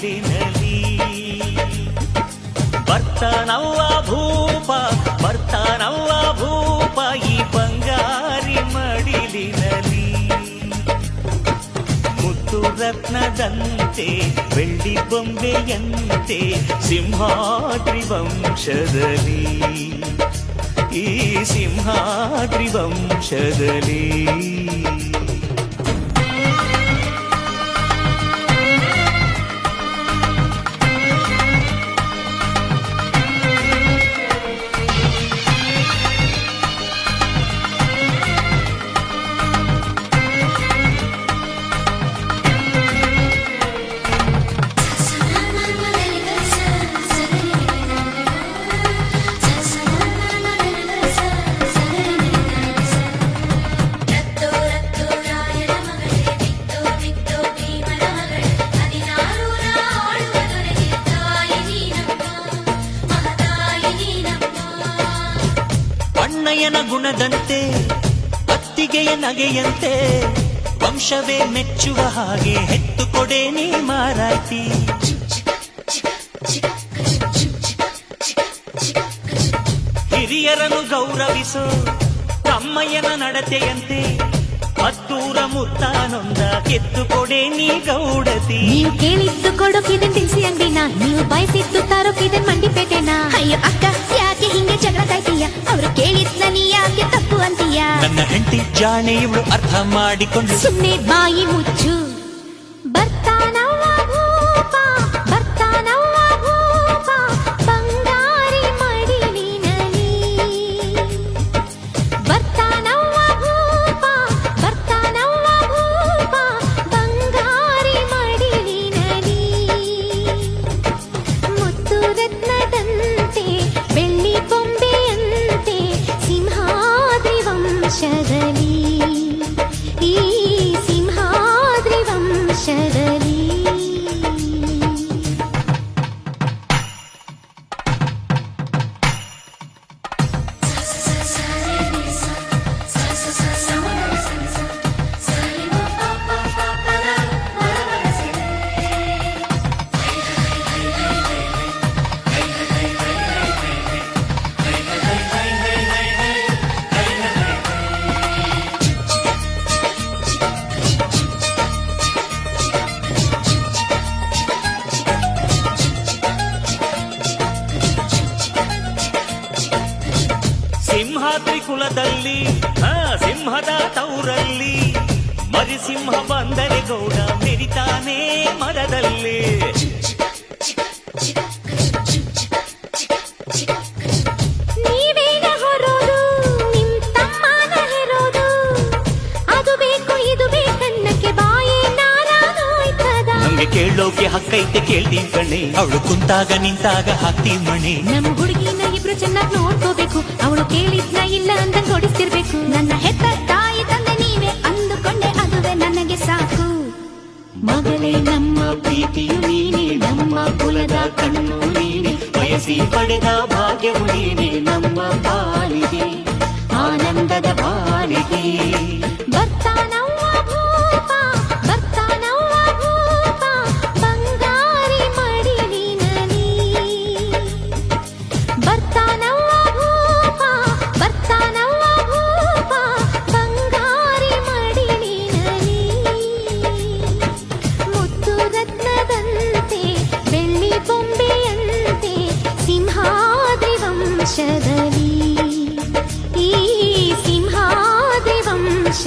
ಮಡಿಲಿನಲಿ ಬರ್ತಾನವ್ವ ಭೂಪ ಬರ್ತಾನವ್ವ ಭೂಪ ಈ ಬಂಗಾರಿ ಮಡಿಲಿನಲಿ ಮುತ್ತು ರತ್ನದಂತೆ ಬೆಳ್ಳಿ ಬೊಂಬೆಯಂತೆ ಸಿಂಹಾದ್ರಿ ವಂಶದಲ್ಲಿ ಈ ಸಿಂಹಾದ್ರಿ ವಂಶದಲ್ಲಿ ಅಣ್ಣಯ್ಯನ ಗುಣದಂತೆ ಅತ್ತಿಗೆಯ ನಗೆಯಂತೆ ವಂಶವೇ ಮೆಚ್ಚುವ ಹಾಗೆ ಹೆತ್ತು ಕೊಡೆ ನೀ ಮಾರಾಯ್ತಿ ಹಿರಿಯರನ್ನು ಗೌರವಿಸೋ ತಮ್ಮಯ್ಯನ ನಡತೆಯಂತೆ ಹತ್ತೂರ ಮುತ್ತಾನೊಂದ ಕೆತ್ತು ಕೊಡೆ ನೀ ಗೌಡತಿ ನೀವು ಕೇಳಿದ್ದು ಕೊಡೋಕಿದನ್ ತಿನ್ಸಿ ಅಂಗಡಿನ ನೀವು ಬಯಸಿದ್ದು ತಾರೋಕಿದನ್ ಮಂಡಿಪೇಟೆನ ಅಯ್ಯೋ ಅಕ್ಕ ಯಾಕೆ ಹಿಂಗೆ ಜಗಳ ಕಾಯ್ತೀಯ ಅವರು ಕೇಳಿದ್ನ ನೀ ಯಾಕೆ ತಪ್ಪು ಅಂತೀಯ ನನ್ನ ಹೆಂಡತಿ ಜಾಣೆ ಇವಳು ಅರ್ಥ ಮಾಡಿಕೊಂಡು ಸುಮ್ಮನೆ ಬಾಯಿ ಮುಚ್ಚು ಬರ್ತಾನವ್ವ ಭೂಪ ಬರ್ತಾನವ್ವ ಭೂಪ ಬಂಗಾರಿ ಮಡಿಲಿನಲಿ ಬರ್ತಾನವ್ವ ಭೂಪ ಬರ್ತಾನವ್ವ ಭೂಪ ಬಂಗಾರಿ ಮಡಿಲಿನಲಿ ಮುತ್ತು ರತ್ನದಂತೆ ಬೆಳ್ಳಿ ಬೊಂಬೆಯಂತೆ ಸಿಂಹಾದ್ರಿ ವಂಶದಲ್ಲಿ ಈ ಸಿಂಹಾದ್ರಿ ವಂಶದಲ್ಲಿ ಸಿಂಹಾದ್ರಿ ಕುಲದಲ್ಲಿ ಸಿಂಹದ ತೌರಲ್ಲಿ ಮರಿಸಿಂಹ ಬಂದರೆ ಗೌಡ ಮೆರಿತಾನೆ ಮರದಲ್ಲಿ ನೀವೇನ ಹೊರೋದು ನಿಮ್ ತಮ್ಮನ ಹೆರೋದು ಅದು ಬೇಕು ಇದು ಬೇಕನ್ನಕ್ಕೆ ಬಾಯೇ ನಾರಾನೋಯ್ತದ ನಮ್ಗೆ ಕೇಳೋಕೆ ಹಕ್ಕೈತೆ ಕೇಳ್ತೀವಿ ಕಣೆ ಅವಳು ಕುಂತಾಗ ನಿಂತಾಗ ಹಾಕ್ತೀವಿ ಮಣೆ ನಮ್ ಹುಡುಗಿನ ಇಬ್ರು ಚೆನ್ನಾಗಿ ನೋಡ್ಕೋಬೇಕು ಅವಳು ಕೇಳಿದ್ನ ಇಲ್ಲ ಅಂತ ಕೊಡಿಸ್ತಿರ್ಬೇಕು ನನ್ನ ಹೆತ್ತ ತಾಯಿ ತಂದೆ ನೀವೇ ಅಂದುಕೊಂಡೆ ಅದುವೇ ನನಗೆ ಸಾಕು ಮಗಳೇ ನಮ್ಮ ಪ್ರೀತಿಯು ನೀನೆ ನಮ್ಮ ಕುಲದ ಕಣ್ಣು ನೀನೆ ಬಯಸಿ ಪಡೆದ ಭಾಗ್ಯವು ನೀನೆ ನಮ್ಮ ಬಾಳಿಗೆ ಆನಂದದ ಬಾಳಿಗೆ ಬರ್ತಾನವ್ವ ಭೂಪ ಬರ್ತಾನವ್ವ ಭೂಪ ಬಂಗಾರಿ ಮಡಿಲಿನಲಿ ಬರ್ತಾನವ್ವ ಭೂಪ ಬರ್ತಾನವ್ವ ಭೂಪ ಬಂಗಾರಿ ಮಡಿಲಿನಲಿ ಮುತ್ತು ರತ್ನದಂತೆ ಬೆಳ್ಳಿ ಬೊಂಬೆಯಂತೆ ಸಿಂಹಾದ್ರಿ ವಂಶದಲ್ಲಿ ಈ ಸಿಂಹಾದ್ರಿ ವಂಶ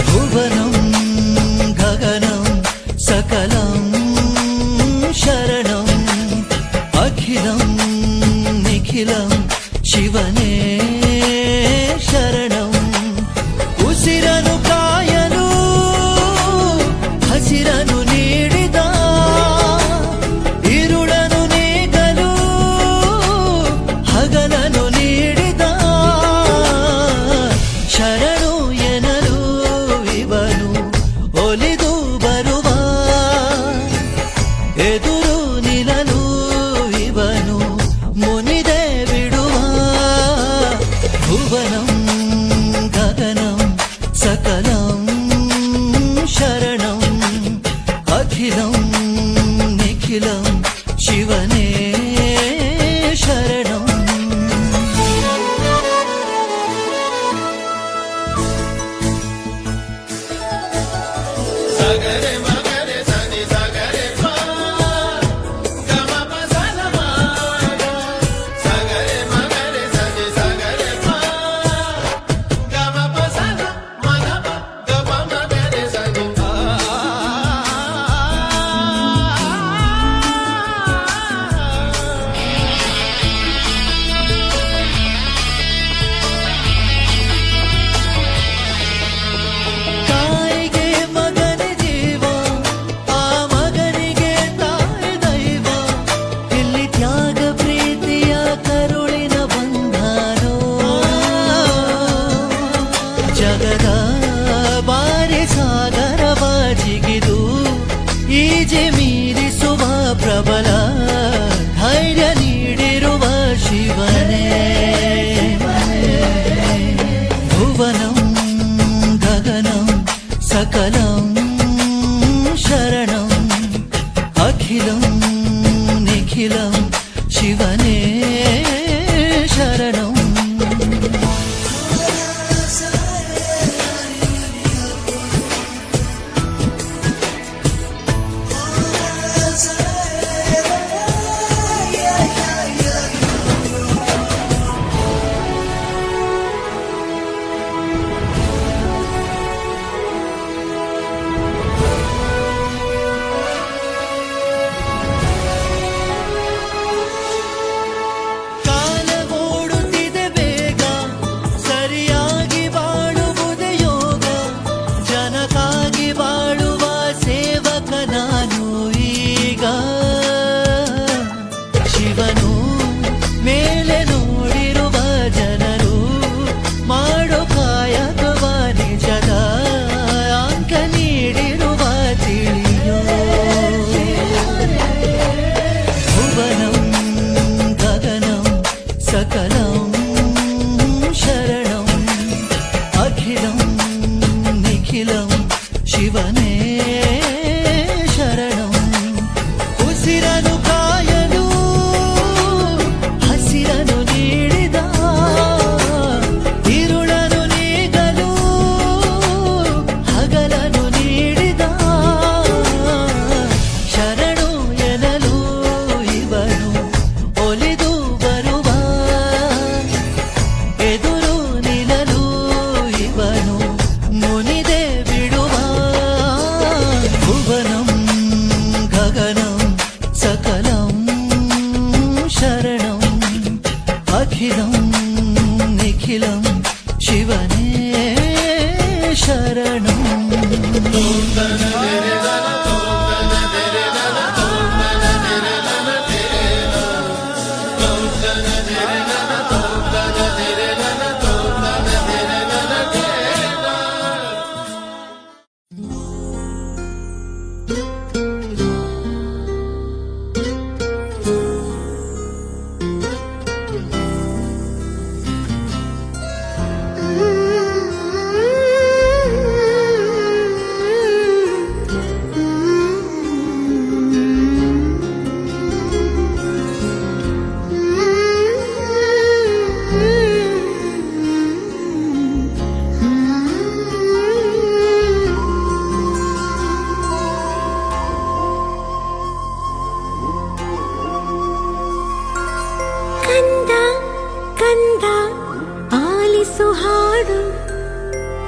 ಭುವನಂ ಗಗನಂ ಸಕಲಂ ಶರಣಂ ಅಖಿಲಂ ನಿಖಿಲಂ ಶಿವನೇ ಶರಣಂ ಉಸಿರನು ಕಾಯಲು ಹಸಿರನು ನೀಡಿದ ഇരുളನು ನೀಗಲು ಹಗಲನು ನೀಡಿದ ಶರಣು ಎನಲು ಇವನು ಒಲಿದು ಬರುವ ಎದುರು ನಿಲ್ಲಲು ಇವನು ಮುನಿದೆ ಬಿಡುವ ಭುವನಂ ಗಗನಂ ಸಕಲಂ ಶರಣಂ ಅಖಿಲಂ ನಿಖಿಲಂ ಶಿವನೇ ಶರಣಂ ತಾಯಿಗೆ ಮಗನ ಜೀವ ಆ ಮಗನಿಗೆ ತಾಯಿ ದೈವ ಇಲ್ಲಿ ತ್ಯಾಗ ಪ್ರೀತಿಯ ಕರುಳಿನ ಬಂಧನೋ ಜಗದ ಬಾರಿ ಸಾಗರವ ಜಿಗಿದು ಈಜೆ ಮೀರಿಸುವ ಪ್ರಬಲ ಧೈರ್ಯ ನೀಡಿರುವ ಶಿವನೇ ಭುವನಂ ಗಗನಂ ಸಕಲಂ ಶರಣಂ ಅಖಿಲಂ ನಿಖಿಲಂ ಶಿವನೇ ಶರಣಂ ಕಾಲ ಓಡುತ್ತಿದೆ ಬೇಗ ಸರಿಯಾಗಿ ಬಾಳುವುದೇ ಯೋಗ ಜನಕ್ಕಾಗಿ ಬಾಳುವ ಸೇವಕ ನಾನು ಈಗ ಶಿವನು ಮೇಲೆ ನೋಡಿರುವ ಜನರು ಮಾಡೋ ಕಾಯಕವ ನಿಜದ ಅಂಕ ನೀಡಿರುವ ತಿಳಿಯೋ ಭುವನಂ ಗಗನಂ ಸಕಲಂ ಶರಣಂ ಅಖಿಲಂ ನಿಖಿಲಂ ಶಿವನೇ ಶರಣಂ ಉಸಿರನು ಕಾಯಲು ಹಸಿರನು ನೀಡಿದ ഇരുಳನು ನೀಗಲು ಹಗಲನು ನೀಡಿದ ಶರಣು ಎನಲು ಇವನು ಒಲಿದು ಬರುವ ಎದುರು ನಿಲ್ಲಲು ಇವನು ಮುನಿದೆ ಬಿಡುವ ಭುವನಂ ಗಗನಂ ಸಕಲಂ ಶರಣಂ ಅಖಿಲಂ ನಿಖಿಲಂ ಶಿವನೇ ಶರಣಂ Mm-hmm. ಆಲಿಸು ಹಾಡು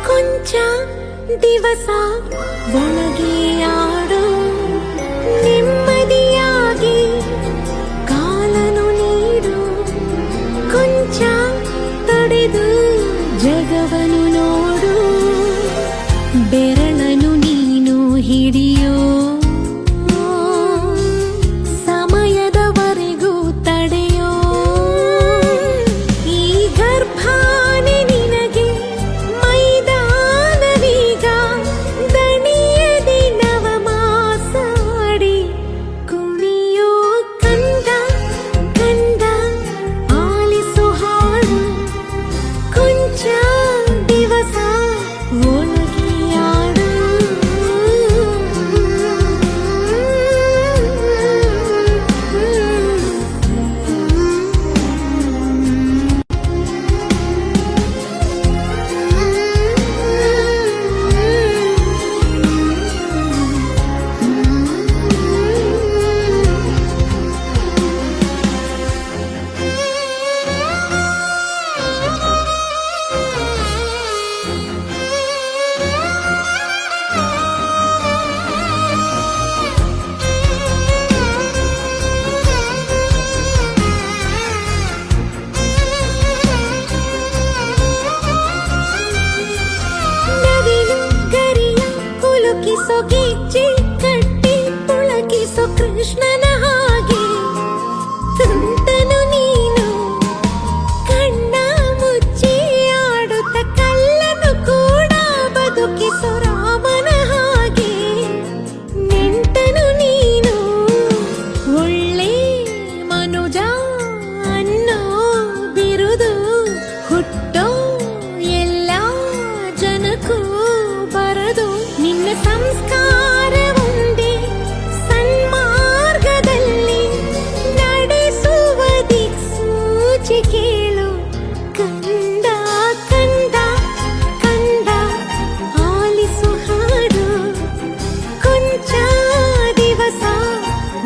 ಕೊಂಚ ದಿವಸ ಒಣಗಿ ಆಡು ನೆಮ್ಮದಿಯಾಗಿ ಕಾಲನು ನೀಡು ಕೊಂಚ ತಡೆದು ಜಗವನು ನೋಡು ಬೆರಳನು ನೀನು ಹಿಡಿಯೋ ಸಮಯದವರೆಗೂ ತಡೆಯೋ ಈ ಗರ್ಭಾನೆ ನಿನಗೆ ಮೈದಾನವೀಗ ದಣಿಯದೆ ನವಮಾಸಾಡಿ ಕುಣಿಯೋ ಕಂದ ಕಂದ ಆಲಿಸು ಹಾಡು ಕೊಂಚ ದಿವಸ ಒಣಗಿ ಆಡು ನವಿಲು ಗರಿಯ ಕುಲುಕಿಸೋ ಗೆಜ್ಜೆ ಕಟ್ಟಿ ಪುಳಕಿಸೋ ಕೃಷ್ಣನ ಹಾಗೆ ತುಂಟನು ನೀನು ಕಣ್ಣ ಮುಚ್ಚಿ ಆಡುತ್ತ ಕಲ್ಲನು ಕೂಡ ಬದುಕಿಸೋ ರಾಮನ ಹಾಗೆ ನೆಂಟನು ನೀನು ಒಳ್ಳೆ ಮನುಜ ಅನ್ನೋ ಬಿರುದು ಹುಟ್ಟೋ ಎಲ್ಲ ಜನಕ್ಕೂ ಬರದು ನಿನ್ನ ಸಂಸ್ಕಾರ ಒಂದೇ ಸನ್ಮಾರ್ಗದಲ್ಲಿ ನಡೆಸುವ ದಿಕ್ಸೂಚಿ ಕೇಳು ಕಂದ ಕಂದ ಕಂದ ಆಲಿಸು ಹಾಡು ಕೊಂಚ ದಿವಸ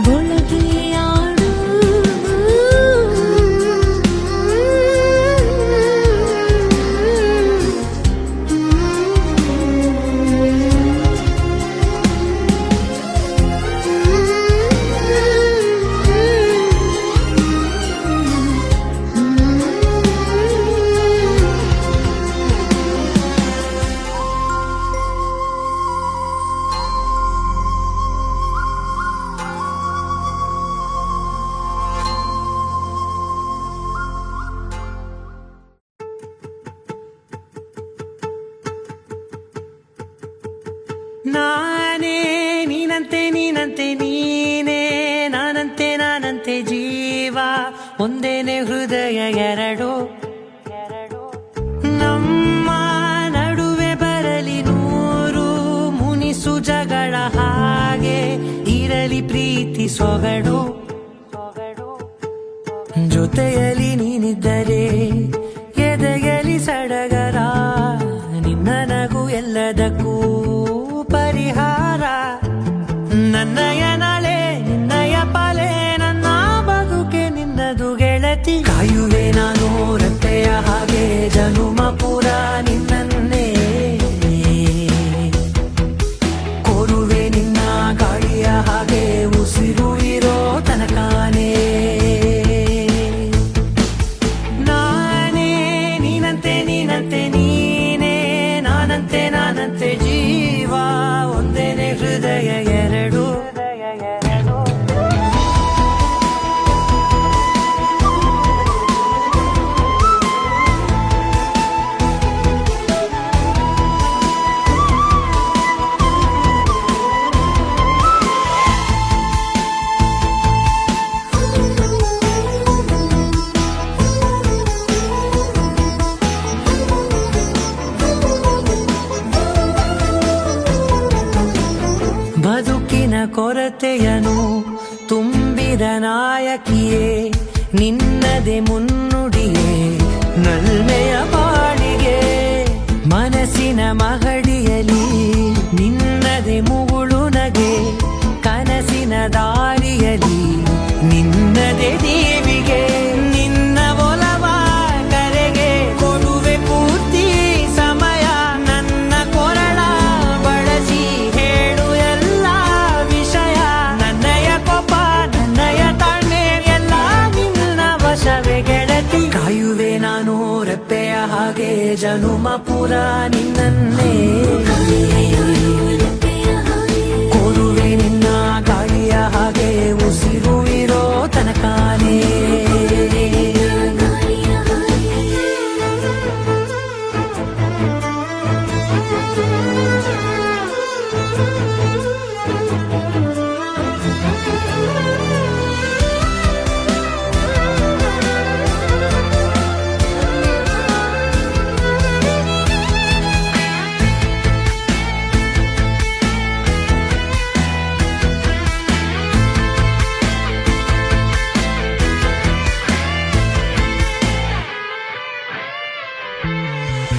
ಒಳಗೆ ಆಡು ನಾನೇ ನೀನಂತೆ ನೀನಂತೆ ನೀನೇ ನಾನಂತೆ ನಾನಂತೆ ಜೀವ ಒಂದೇನೆ ಹೃದಯ ಎರಡು ನಮ್ಮ ನಡುವೆ ಬರಲಿ ನೂರು ಮುನಿಸು ಜಗಳ ಹಾಗೆ ಇರಲಿ ಪ್ರೀತಿ ಸೊಗಡು ಜೊತೆಯಲ್ಲಿ ನೀನಿದ್ದರೆ ಎದೆಯಲಿ ಸಡಗರ ನಿನ್ನ ನಗು ಎಲ್ಲದಕ್ಕೂ ಪರಿಹಾರ ನನ್ನಯ ನಾಳೆ ನಿನ್ನಯ ಪಾಲೆ ನನ್ನ ಬದುಕೆ ನಿನ್ನದು ಗೆಳತಿ ಕಾಯುವೆ ನಾನು ರತ್ತೆಯ ಹಾಗೆ ಜನುಮ ಪೂರ ನಿನ್ನನ್ನೇ ಕೋರುವೆ ನಿನ್ನ ಗಾಳಿಯ ಹಾಗೆ ಉಸಿರು ಇರೋ ತನಕಾನೇ ನಾನೇ ನೀನಂತೆ ನೀನಂತೆ ನೀನೇ ನಾನಂತೆ ನಾನಂತೆ ಜೀವ ಒಂದೇನೆ ಹೃದಯ ಎರಡು ಬದುಕಿನ ಕೊರತೆಯನು ತುಂಬಿದ ನಾಯಕಿಯೇ ನಿನ್ನದೆ ಮುನ್ನುಡಿಯೇ ನಲ್ಮೆಯ ಬಾಳಿಗೆ ಮನಸ್ಸಿನ ಮಹಡಿಯಲಿ ನಿನ್ನದೆ ಮುಗುಳು ನಗೆ ಕನಸಿನ ದಾರಿಯಲಿ ನಿನ್ನದೆ ದೇವಿಗೆ ನಿನ್ನ ಒಲವ ಕರೆಗೆ ಕೊಡುವೆ ಪೂರ ರೆಪ್ಪೆಯ ಹಾಗೆ ಜನುಮ ಪುರ ನಿನ್ನನ್ನೇ ಕೋರುವೆ ನಿನ್ನ ಗಾಳಿಯ ಹಾಗೆ ಉಸಿರು ಇರೋ ತನಕಾನೇ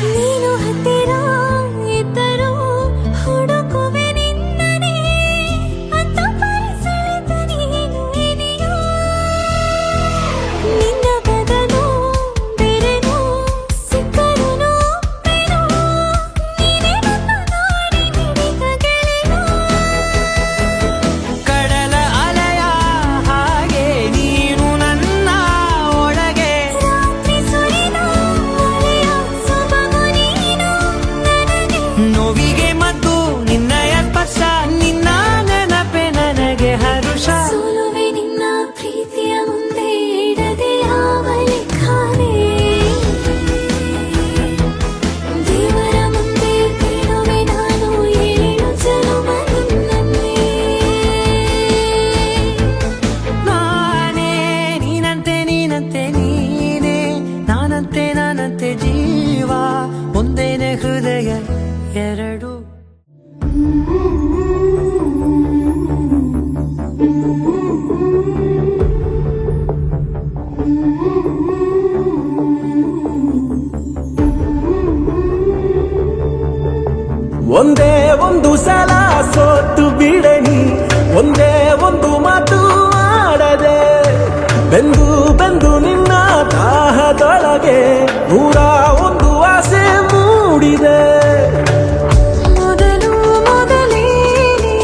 ನೀನು ಹತ್ತಿರ ಇದ್ದರೂ ಹುಡುಕುವೆ ನಿನ್ನನೇ ಅಂತ ಪರಿಸರದ ನೀನು ಇದೆಯೋ ನಿನ್ನ ಬದಲು ಬೇರೆನೋ ಸಿಕ್ಕರೂ ಬೇರೋ ನೀನೇ ನನ್ನ ದಾರಿ ಹಿಡಿದ ಗೆಳೆಯೋ ಕಡಲ ಅಲೆಯ ಹಾಗೆ ನೀನು ನನ್ನ ಒಳಗೆ ರಾತ್ರಿ ಸುರಿದ ಮಳೆಯ ಸೊಬಗು ನೀನು ನನಗೆ ನೋವಿಗೆ ಮದ್ದು ನಿನ್ನಯ ಸ್ಪರ್ಶ ನಿನ್ನ ನೆನಪೆ ನನಗೆ ಹರುಷ ಸೋಲುವೆ ನಿನ್ನ ಪ್ರೀತಿಯ ಮುಂದೆ ಇಡದೆ ಯಾವ ಲೆಕ್ಕನೇ ದೇವರ ಮುಂದೆ ಬೇಡುವೆ ನಾನು ಏಳು ಜನುಮ ನಿನ್ನನ್ನೇ ನಾನೇ ನೀನಂತೆ ನೀನಂತೆ ನೀನೇ ನಾನಂತೆ ನಾನಂತೆ ಜೀವ ಒಂದೇನೆ ಹೃದಯ ಎರಡು ಒಂದೇ ಒಂದು ಸಲ ಸೋತು ಬಿಡನಿ ಒಂದೇ ಒಂದು ಮಾತು ಆಡದೆ ಬೆಂದು ಬೆಂದು ನಿನ್ನ ದಾಹದೊಳಗೆ ನೂರ ಒಂದು ಆಸೆ ಮೂಡಿದೆ ಮೊದಲು ಮೊದಲೇನೆ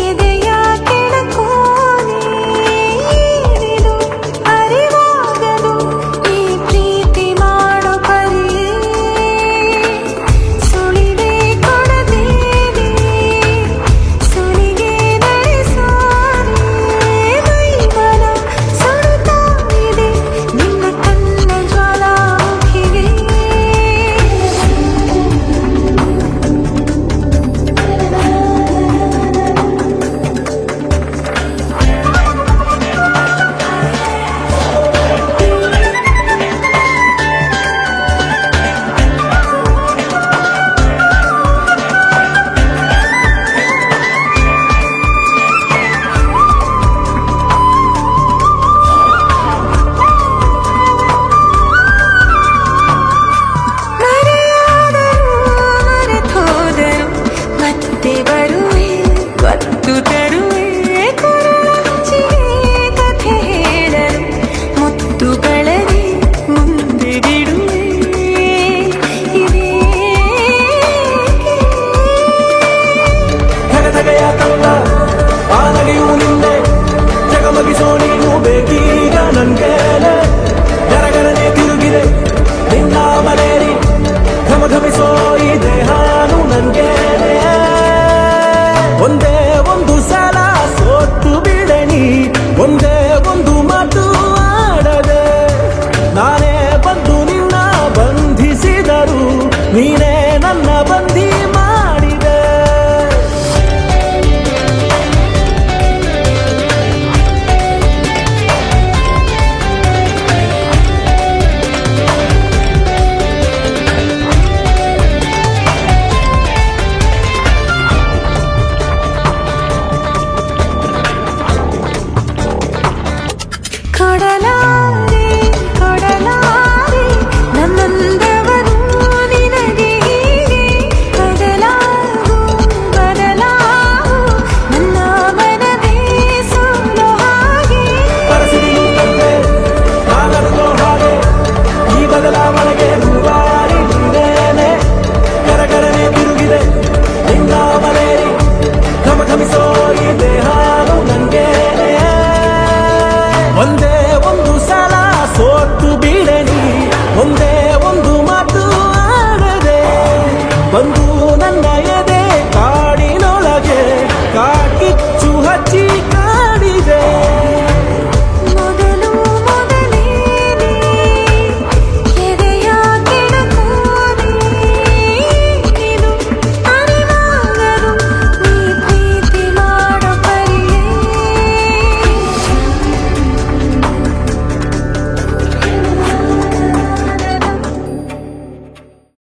ಎದೆಯ ಕೆಳಕೋನೆ ಏನೇನು ಅರಿವಾಗಲು ಈ ಪ್ರೀತಿ ಮಾಡೋ ಪರಿಯೇ ಸುಳಿವೆ ಕೊಡದೇನೆ ಸುಲಿಗೆ ನಡೆಸೋನೆ ಮೈಮನ ಸುಡುತ್ತಾ ಇದೆ ನಿನ್ನ ಕಣ್ಣ ಜ್ವಾಲಾಮುಖಿಗೆ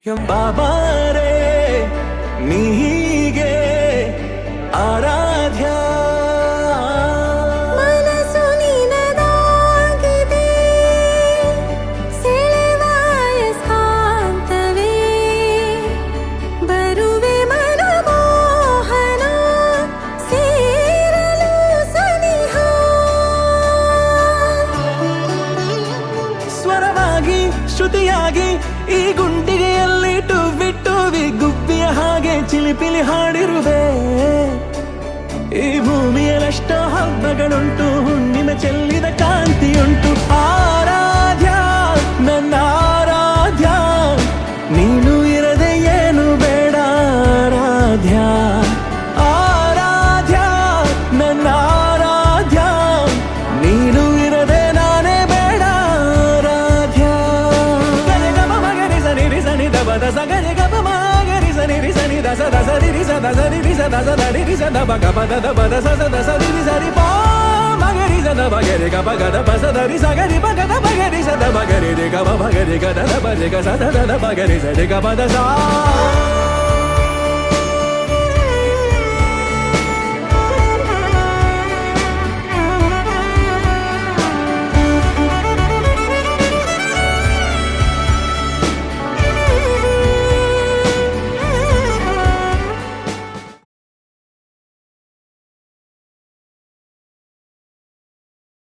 ಎಂಬಾಬಾರೆ ನೀಗೆ ಆರಾಧ್ಯ ಮನಸ್ಸು ನಿನದಾಗಿದೆ ಸೆಳೆವಾಯ ಸ್ಕಾಂತವೇ ಬರುವೆ ಮನಮೋಹನ ಸೇರಲು ಸನಿಹ ಸ್ವರವಾಗಿ ಶ್ರುತಿಯಾಗಿ ಈ ಗುಂಡಿಗೆಯಲ್ಲಿಟ್ಟು ಬಿಟ್ಟು ಗುಬ್ಬಿಯ ಹಾಗೆ ಚಿಲಿಪಿಲಿ ಹಾಡಿರುವೆ ಈ ಭೂಮಿಯಲ್ಲಷ್ಟೋ ಹಬ್ಬಗಳುಂಟು ಹುಣ್ಣಿನ ಚೆಲ್ಲಿದ ಕಾಂತಿಯುಂಟು ಆರಾಧ್ಯ ನನ್ನ ಆರಾಧ್ಯ ನೀನು ಇರದೆ ಏನು ಬೇಡ ಆರಾಧ್ಯ ಆರಾಧ್ಯ ನನ್ನ ಆರಾಧ್ಯ ನೀನು ಇರದೆ ನಾನೇ ಬೇಡ ಆರಾಧ್ಯ ಗರಿ ಗಮ ಮಗರಿ ಸನಿ ರಿ ಸನಿ ದಬ ದಸ ಗರಿ ಗಮ ಮಗರಿ ಸನಿ ರಿ ಸನಿ ದಸ ದಸ ರಿ ರಿ ಸ ದಸ ರಿ ರಿ ಸ ದಸ ದ ರಿ ರಿ ಸ ದಬ ಗಮ ದ ಬ ದ ಸ ಸ ದಸ ರಿ ರಿ ಸ ರಿ ಪ ಮಗರಿ ಸ ದಬ ಗರಿ ಗ ಬ ಗ ದ ಬ ಸ ದ ರಿ ಸ ಗರಿ ಬ ಗ ದ ಬ ಗರಿ ಸ ದಬ ಗರಿ ರಿ ಗ ಬ ಗ ರಿ ಗ ದ ದ ಬ ರಿ ಗ ಸ ದ ದ ಬ ಗರಿ ಸ ರಿ ಗ ಬ ದ ಸ